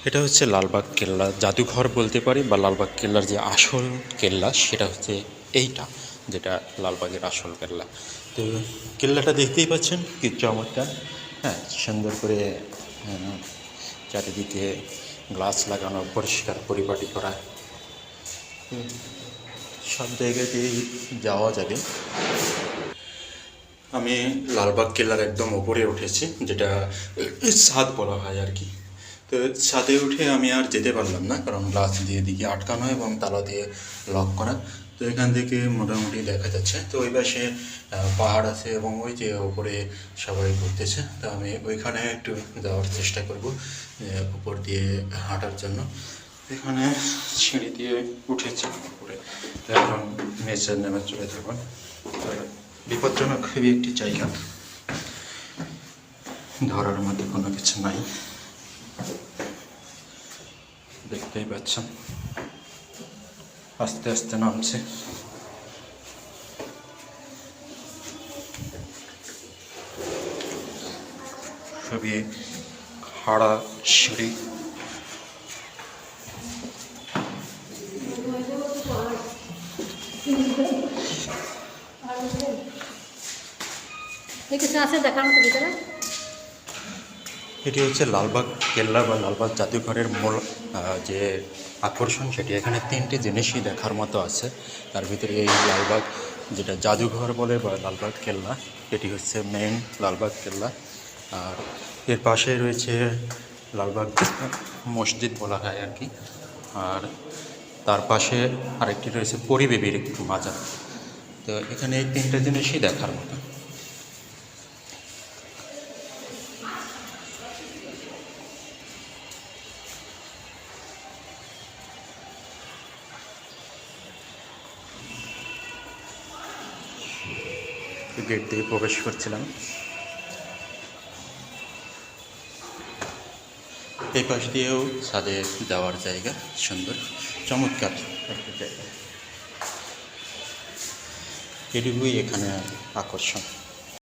এটা হচ্ছে লালবাগ কেল্লা জাদুঘর বলতে পারি, বা লালবাগ কেল্লার যে আসল কেল্লা সেটা হচ্ছে এইটা, যেটা লালবাগের আসল কেল্লা। তো কেল্লাটা দেখতেই পাচ্ছেন কি চমৎকার। হ্যাঁ, সুন্দর করে চারিদিকে গ্লাস লাগানো, পরিষ্কার পরিপাটি করা, সব জায়গাতেই যাওয়া যাবে। আমি লালবাগ কেল্লার একদম ওপরে উঠেছি, যেটা ছাদ বলা হয় আর কি। তো ছাদে উঠে আমি আর যেতে পারলাম না, কারণ গ্লাস দিয়ে দিকে আটকানো এবং তালা দিয়ে লক করা। তো এখান থেকে মোটামুটি দেখা যাচ্ছে। তো ওই পাশে পাহাড় আছে এবং ওই যে ওপরে সবাই ঘুরতেছে। তো আমি ওইখানে একটু যাওয়ার চেষ্টা করব উপর দিয়ে হাঁটার জন্য। এখানে সিঁড়ি দিয়ে উঠেছি উপরে, এখন নিচে নেমে চলে যাবো। বিপজ্জনক খুবই একটি জায়গা, ধরার মধ্যে কোনো কিছু নাই, দেখতেই পাচ্ছেন আস্তে আস্তে নামছে। খুবই খাড়া সিঁড়ি। এটি হচ্ছে লালবাগ কেল্লা বা লালবাগ জাদুঘরের মূল যে আকর্ষণ, সেটি এখানে তিনটি জিনিসই দেখার মতো আছে। তার ভিতরে এই লালবাগ যেটা জাদুঘর বলে বা লালবাগ কেল্লা, এটি হচ্ছে মেইন লালবাগ কেল্লা। আর এর পাশে রয়েছে লালবাগ মসজিদ বলা হয় আর কি। আর তার পাশে আরেকটি রয়েছে পরিবেবীর মাজার। তো এখানে এই তিনটা জিনিসই দেখার মতো। গেট দিয়ে প্রবেশ করছিলাম। এই পাশ দিয়েও ছাদে যাওয়ার জায়গা, সুন্দর চমৎকার একটা জায়গা। এটুকুই এখানে আকর্ষণ।